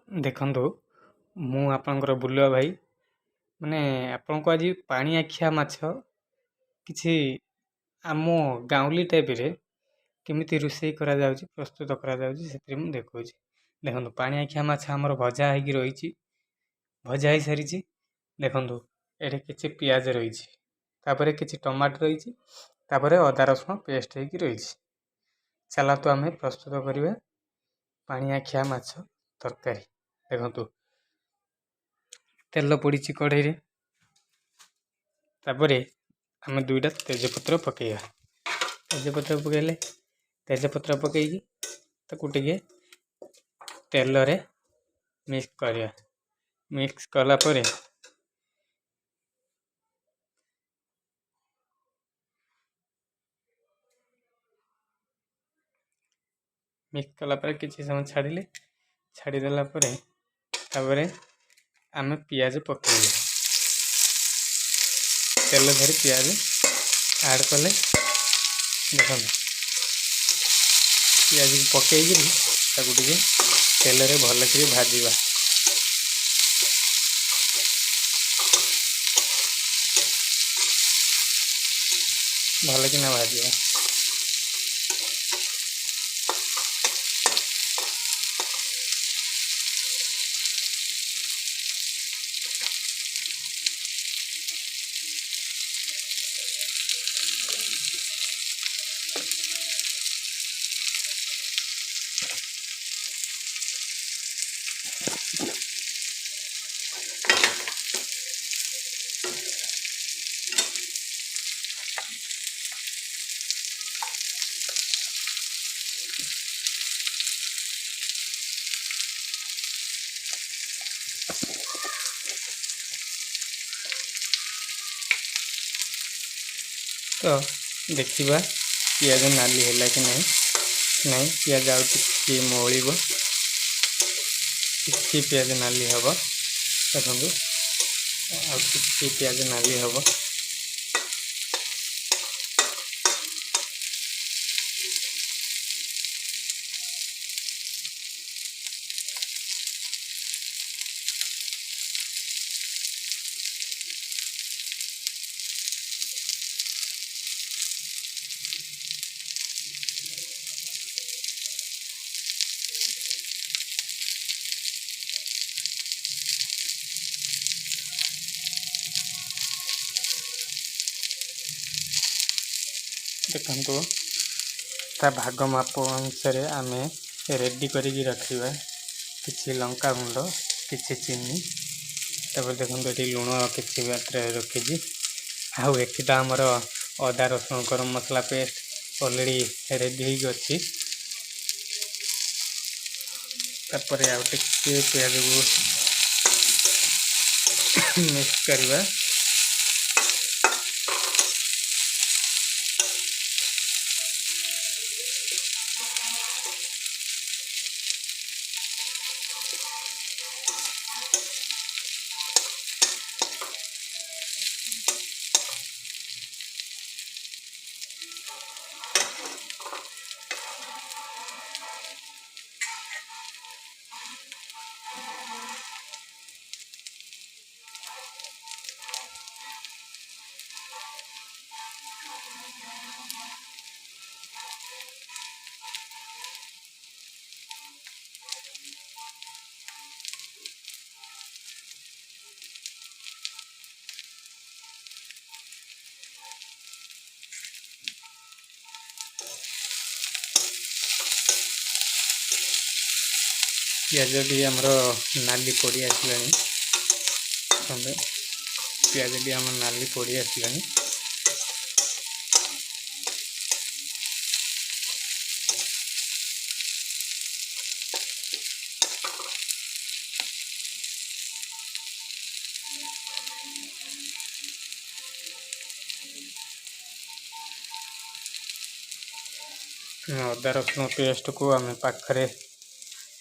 ଦେଖନ୍ତୁ ମୁଁ ଆପଣଙ୍କର ବୁଲୁଆ ଭାଇ ମାନେ ଆପଣଙ୍କୁ ଆଜି ପାଣି ଆଖିଆ ମାଛ କିଛି ଆମ ଗାଉଁଲି ଟାଇପ୍ରେ କେମିତି ରୋଷେଇ କରାଯାଉଛି ପ୍ରସ୍ତୁତ କରାଯାଉଛି ସେଥିରେ ମୁଁ ଦେଖାଉଛି। ଦେଖନ୍ତୁ ପାଣି ଆଖିଆ ମାଛ ଆମର ଭଜା ହେଇକି ରହିଛି, ଭଜା ହେଇସାରିଛି। ଦେଖନ୍ତୁ ଏଠି କିଛି ପିଆଜ ରହିଛି, ତାପରେ କିଛି ଟମାଟୋ ରହିଛି, ତାପରେ ଅଦା ରସୁଣ ପେଷ୍ଟ ହେଇକି ରହିଛି। ଚାଲନ୍ତୁ ଆମେ ପ୍ରସ୍ତୁତ କରିବା ପାଣି ଆଖିଆ ମାଛ ତରକାରୀ। ଦେଖନ୍ତୁ ତେଲ ପଡ଼ିଛି କଢ଼େଇରେ, ତାପରେ ଆମେ ଦୁଇଟା ତେଜପତ୍ର ପକାଇବା। ତେଜପତ୍ର ପକାଇଲେ ତେଜପତ୍ର ପକାଇକି ତାକୁ ଟିକେ ତେଲରେ ମିକ୍ସ କରିବା। ମିକ୍ସ କଲା ପରେ କିଛି ସମୟ ଛାଡ଼ିଦେଲା ପରେ ତାପରେ ଆମେ ପିଆଜ ପକାଇବା। ତେଲ ଧରି ପିଆଜ ଆଡ଼୍ କଲେ ଦେଖନ୍ତୁ ପିଆଜକୁ ପକାଇକିରି ତାକୁ ଟିକେ ତେଲରେ ଭଲକରି ଭାଜିବା। ଭଲକିନା ଭାଜିବା। ତ ଦେଖିବା ପିଆଜ ନାଲି ହେଲା କି ନାହିଁ। ପିଆଜ ଆଉ ଟିକେ ମଉଳିବ, ଟିକେ ପିଆଜ ନାଲି ହେବ। ଦେଖନ୍ତୁ ଆଉ ଟିକେ ପିଆଜ ନାଲି ହେବ। ଦେଖନ୍ତୁ ତା ଭାଗ ମାପ ଅନୁସାରେ ଆମେ ରେଡ଼ି କରିକି ରଖିବା। କିଛି ଲଙ୍କାଗୁଣ୍ଡ, କିଛି ଚିନି, ତାପରେ ଦେଖନ୍ତୁ ଏଠି ଲୁଣ କିଛି ମାତ୍ରାରେ ରଖିଛି। ଆଉ ଏଠି ତ ଆମର ଅଦା ରସୁଣ ଗରମ ମସଲା ପେଷ୍ଟ ଅଲରେଡ଼ି ରେଡ଼ି ହେଇକି ଅଛି। ତାପରେ ଆଉ ଟିକେ ପିଆଜକୁ ମିକ୍ସ କରିବା। ପିଆଜଟି ଆମର ନାଲି ପଡ଼ି ଆସିଲାଣି। ପିଆଜଟି ଆମର ନାଲି ପଡ଼ି ଆସିଲାଣି। ଅଦା ରସୁଣ ପେଷ୍ଟକୁ ଆମେ ପାଖରେ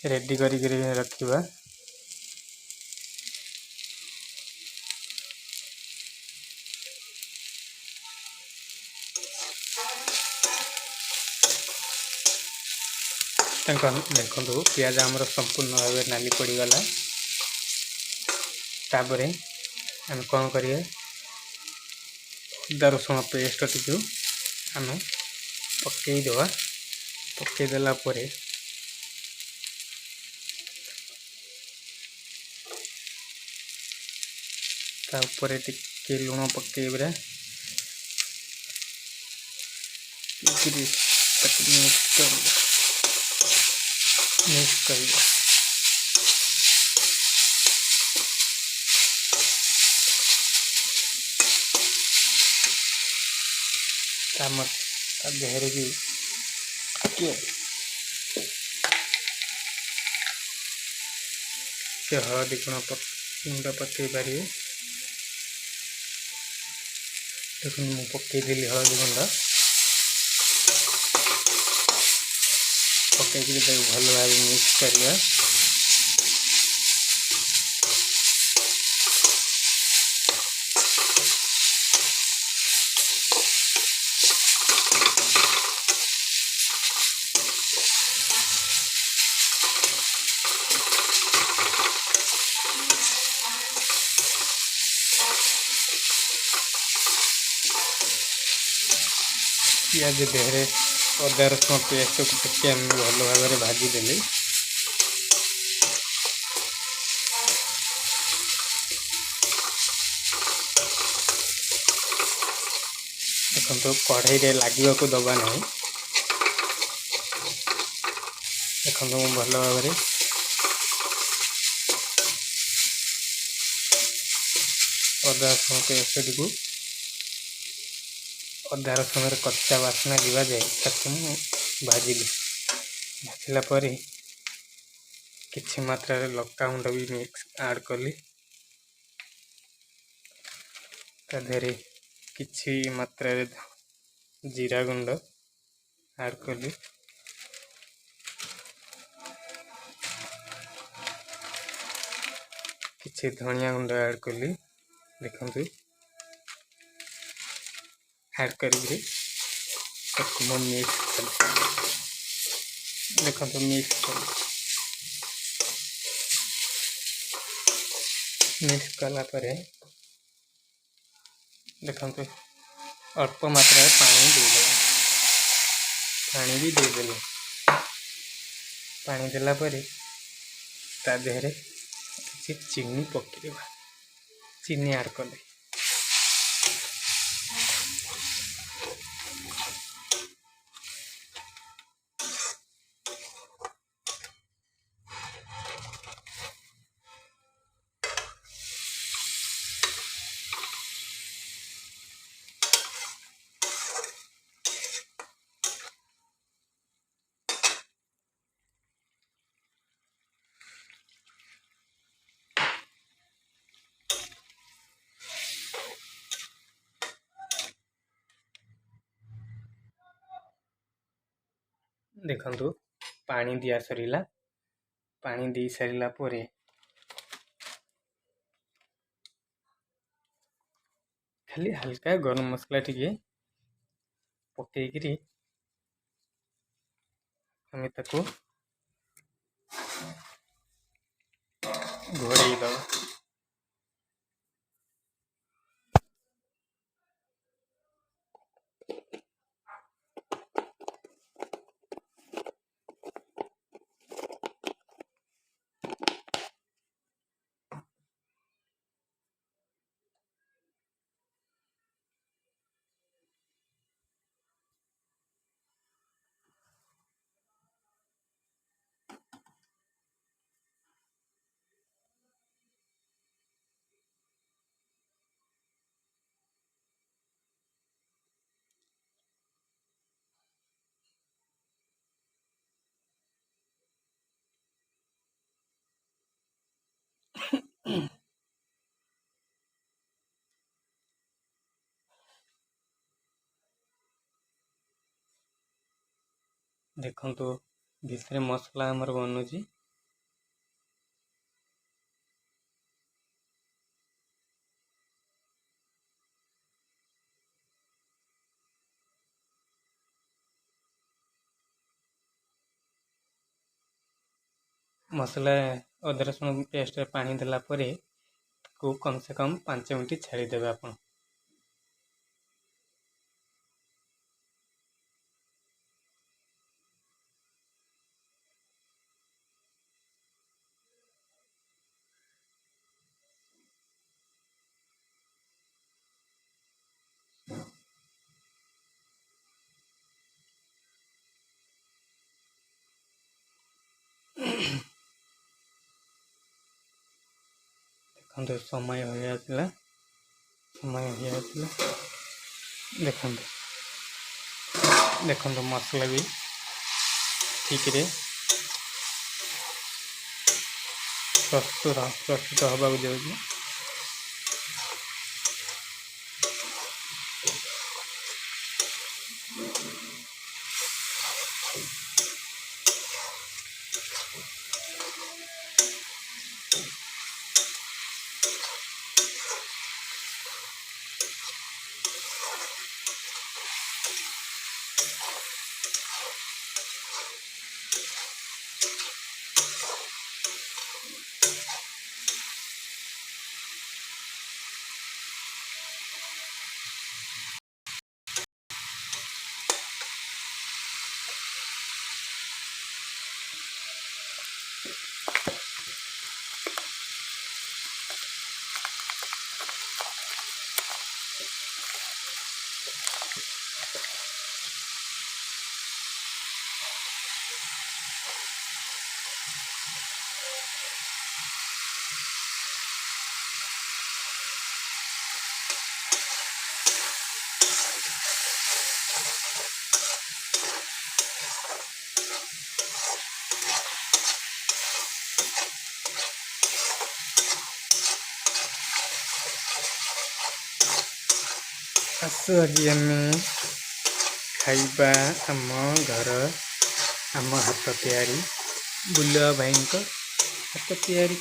ରେଡ଼ି କରିକି ରଖିବା। देखो पियाज आमर संपूर्ण भाव नाली पड़गला। तापर आम कौन करिए अदा रसुण पेस्ट टी आम पकईदे। पकईदेला टिके लुण पकईबे मिक्स कर देहरे भी हलदी गुंड पकई पारे। देखो मु पकईदेली हलदी गुंड पकई भल भाव मिक्स करिया। पियाज देहरे अदा रसुण पेस्ट को टिके भल भाव में भाजीदेली। देखो कढ़ई लगे को दबा ना। देखो भल भाव में अदा रसुण पेस्ट को अदा रसुण कच्चा बास्ना जीवा जाए भाजिली। भाजला किछि मात्रा रे लक्का गुंड भी मिक्स ऐड कली। ताधरे किछि मात्रा रे जीरा गुंड ऐड कली। किछि धनिया गुंड ऐड कली। देखंतु ऐड करी मिक्स कर। देखो मिक्स कला परे देखो अल्प मात्रा पानी देदेल। पानी भी देदेल। पानी देला परे ता देहरे किसी चीनी पकेइबा। चीनी ऐड कले देखंतु पानी दिया सरीला। पानी दी सारिला परे खाली हल्का गरम मसला टिके पकईकरी हमें ताको घोड़े दबा। देखंतु भितरे मसला हमर बनुची। मसला अदा रसुण पेस्ट पानी देला परे को कम से कम 5 मिनट छाड़ीदेवे आप। देखते समय हो जाता देखते देखते मसला भी ठीक रे प्रस्तुत हवा जाऊँ। आस आज आम खाइबा आम घर आम हाथ तैयारी बुलुआ भाई हाथ तैयारी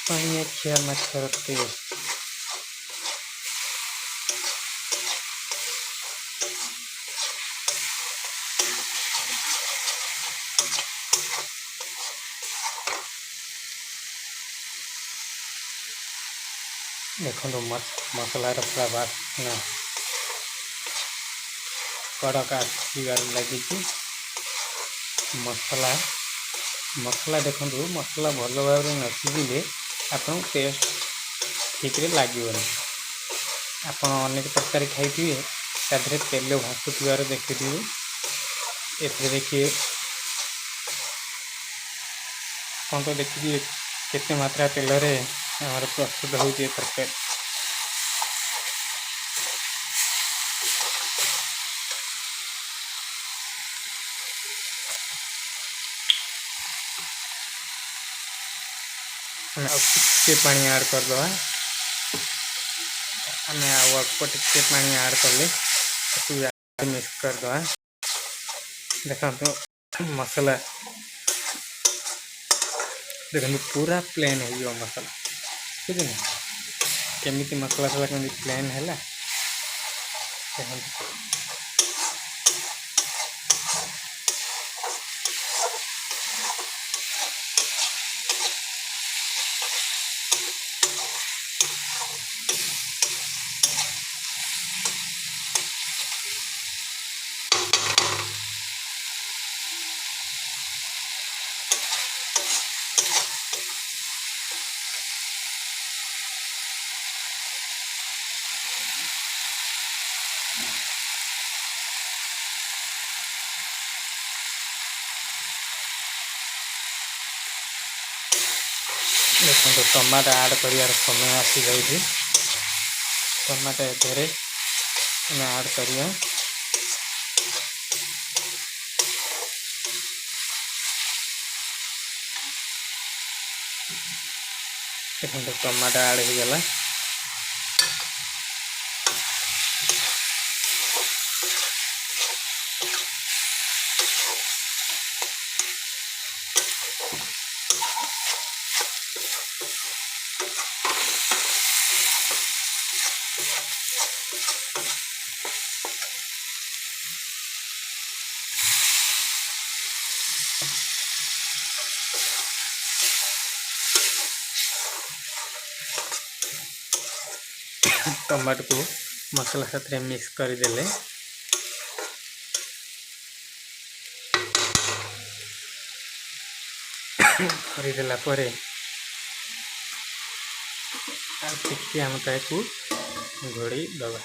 पानी आखिया माछर टेस्ट। देखो मसलार पूरा बास्ना कड़क आसबार लगी। मसला मसला देखो मसला भल भाव न सिझिले आपन टेस्ट ठीक रे लगे। आप अनेक तरकारी खाई तादे तेल भासुवर देखिए ए देखिए कौन तो देखिए केते मात्रा तेल रे हमार प्रस्तुत होती तरकारी। टे पानी ऐड कर दवा आम अल्प टे पानी ऐड कले मिक्स कर दवा। देखो मसला देखो पूरा प्लेन हो मसला बुझे केमी मसला सला केमी प्लेन है। देखो टमाटो ऐड कर समय आसी जाए टमाटो एधे ऐड करिया। देखो टमाटो ऐड हो गला। टमाटो को मसला साथ मिक्स करदेले करदेला परे टिके आम ताकू घोड़े दबा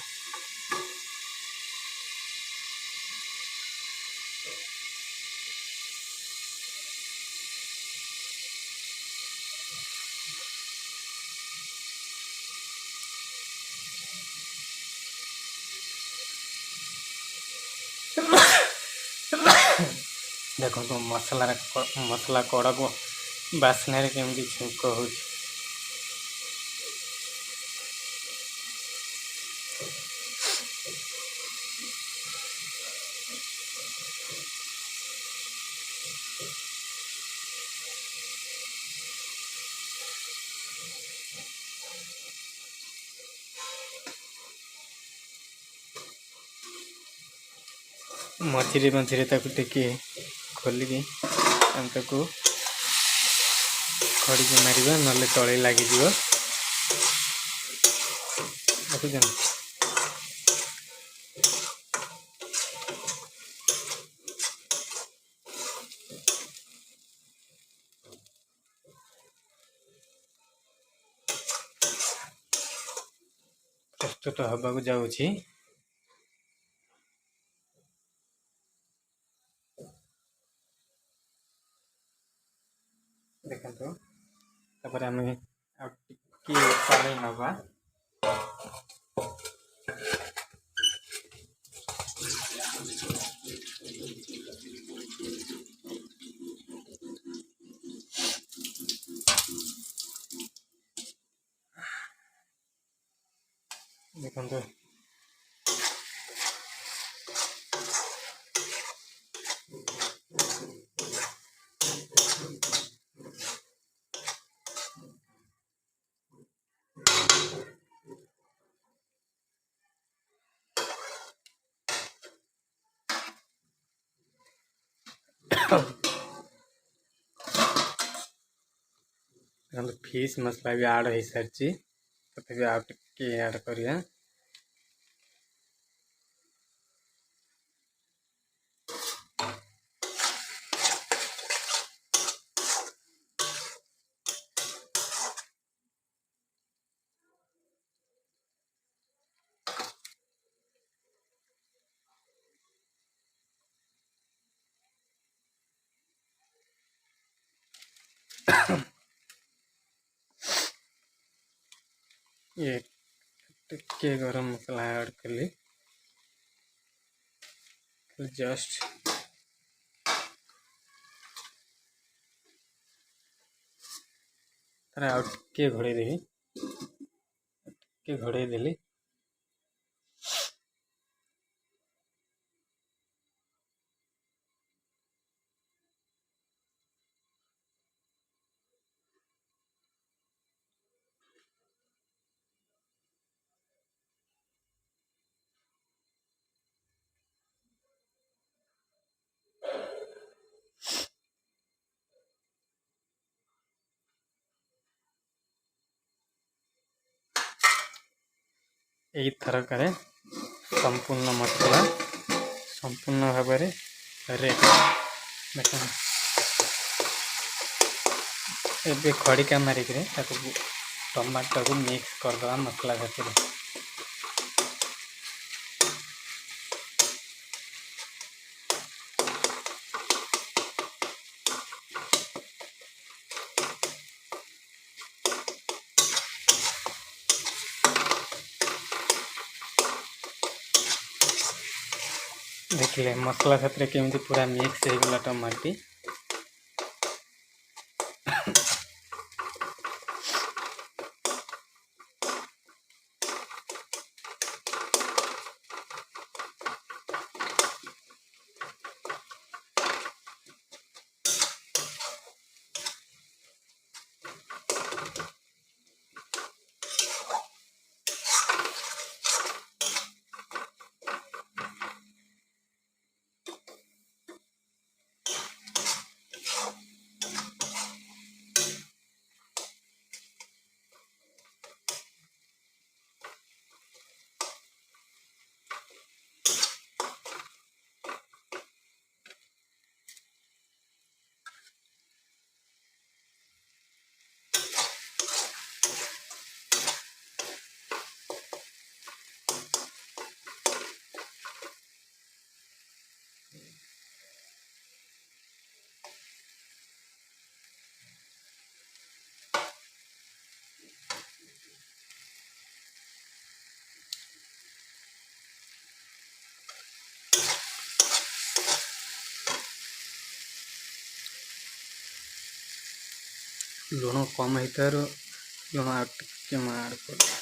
देखो तो मसला कड़क बास्ना केमती छुंक हो मझे मझे टे खोलिकी खड़ी के मार ना तले लगे देखुन प्रस्तुत हवा जाऊँगी देखो तापर आम पानी नवा देखो फिश मसला भी आड हो सारी तथा आउ टे ऐड करिया ये टिके गरम मसला ऐड कली जस्ट तार आउ टे घोड़े देवी टे घोड़े देली यही थरक संपूर्ण मसला संपूर्ण भाव रेडी देख ए खड़िका मारिक टमाटो को मिक्स करदे मसला साथ देखिए मसला साथ केमती पूरा मिक्स हो गला टमाटी ଲୁଣ କମ୍ ହେଇଥିବାରୁ ଲୁଣ ଆଉ ଟିକେ ମୁଁ ଆଡ଼୍ କଲି।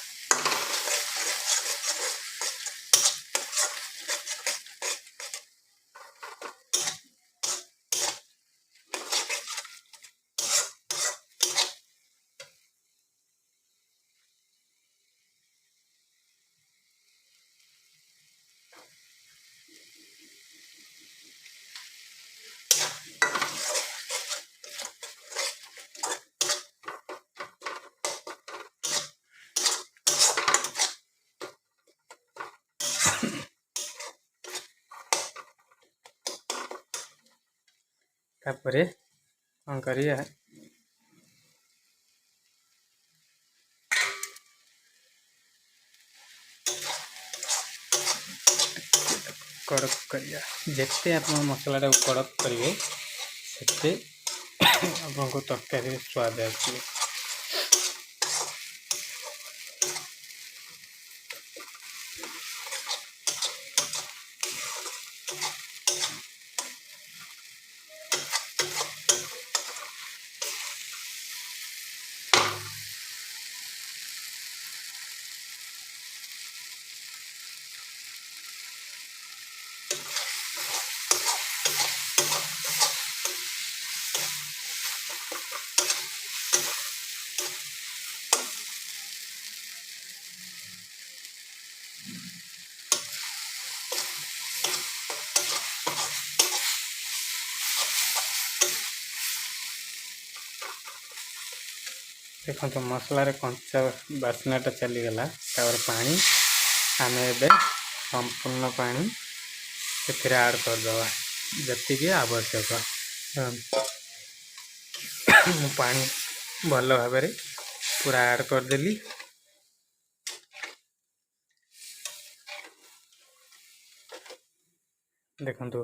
ତାପରେ କ'ଣ କରିବା, କଡ଼କ କରିବା। ଯେତେ ଆପଣ ମସଲାଟାକୁ କଡ଼କ କରିବେ ସେତେ ଆପଣଙ୍କ ତରକାରୀରେ ସ୍ୱାଦ ଆସିବ। ଦେଖନ୍ତୁ ମସଲାରେ କଞ୍ଚା ବାସ୍ନାଟା ଚାଲିଗଲା। ତାପରେ ପାଣି ଆମେ ଏବେ ସମ୍ପୂର୍ଣ୍ଣ ପାଣି ସେଥିରେ ଆଡ଼୍ କରିଦେବା, ଯେତିକି ଆବଶ୍ୟକ। ମୁଁ ପାଣି ଭଲ ଭାବରେ ପୁରା ଆଡ଼୍ କରିଦେଲି। ଦେଖନ୍ତୁ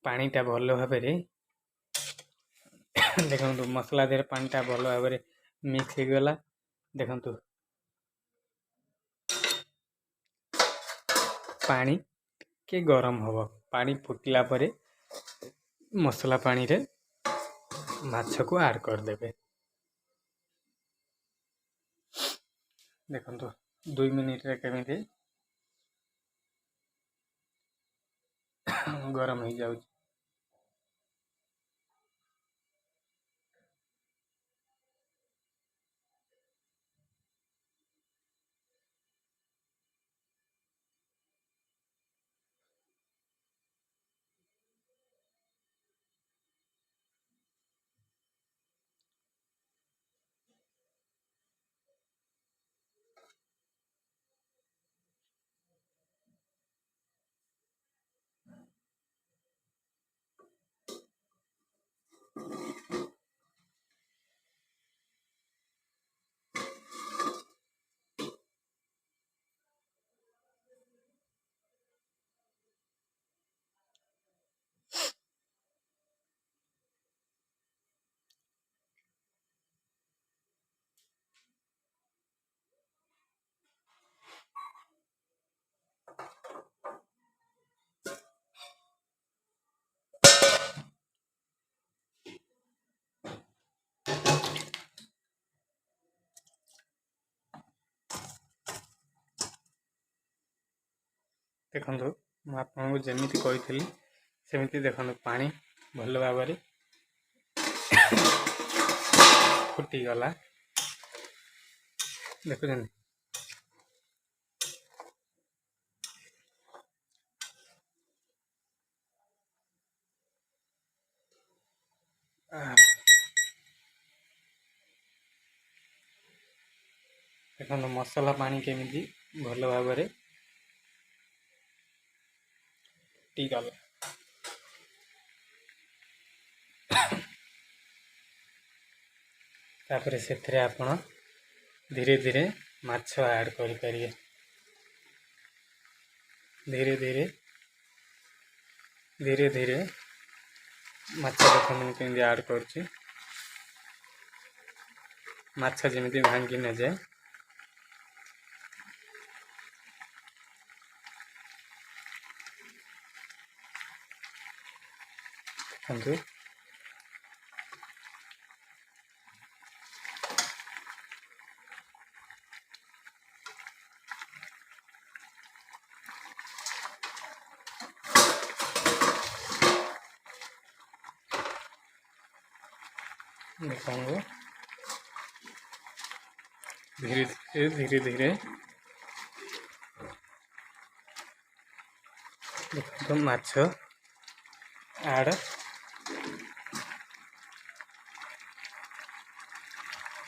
ପାଣିଟା ଭଲ ଭାବରେ ଦେଖନ୍ତୁ ମସଲା ଦେହରେ ପାଣିଟା ଭଲ ଭାବରେ ମିକ୍ସ ହେଇଗଲା। ଦେଖନ୍ତୁ ପାଣି ଟିକେ ଗରମ ହେବ। ପାଣି ଫୁଟିଲା ପରେ ମସଲା ପାଣିରେ ମାଛକୁ ଆଡ଼୍ କରିଦେବେ। ଦେଖନ୍ତୁ 2 ମିନିଟରେ କେମିତି ଗରମ ହେଇଯାଉଛି। ଦେଖନ୍ତୁ ମୁଁ ଆପଣଙ୍କୁ ଯେମିତି କହିଥିଲି ସେମିତି ଦେଖନ୍ତୁ ପାଣି ଭଲ ଭାବରେ ଫୁଟିଗଲା। ଦେଖୁଛନ୍ତି ଦେଖନ୍ତୁ ମସଲା ପାଣି କେମିତି ଭଲ ଭାବରେ ଫୁଟିଗଲା। ତାପରେ ସେଥିରେ ଆପଣ ଧୀରେ ଧୀରେ ମାଛ ଆଡ଼୍ କରିପାରିବେ। ଧୀରେ ଧୀରେ ମାଛ ଦେଖନ୍ତୁ ମୁଁ କେମିତି ଆଡ଼୍ କରୁଛି। ମାଛ ଯେମିତି ଭାଙ୍ଗି ନଯାଏ। ଦେଖନ୍ତୁ ଦେଖନ୍ତୁ ଧୀରେ ଧୀରେ ଦେଖନ୍ତୁ ମାଛ ଆଡ଼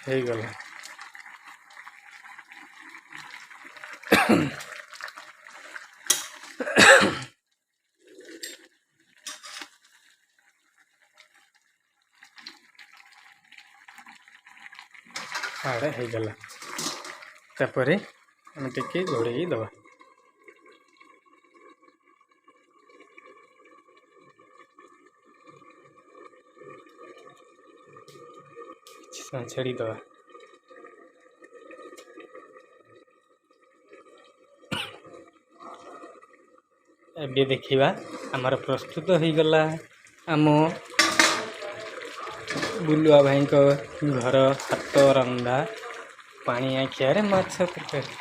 ହେଇଗଲା। ଆଡ଼ ହେଇଗଲା, ତାପରେ ଆମେ ଟିକେ ଘୋଡ଼େଇ ଦେବା। କିଛି ସମୟ ଛାଡ଼ିଦେବା। ଏବେ ଦେଖିବା ଆମର ପ୍ରସ୍ତୁତ ହେଇଗଲା ଆମ ବୁଲୁଆ ଭାଇଙ୍କ ଘର ହାତ ରନ୍ଧା ପାଣି ଆଖିଆରେ ମାଛ ତରକାରୀ।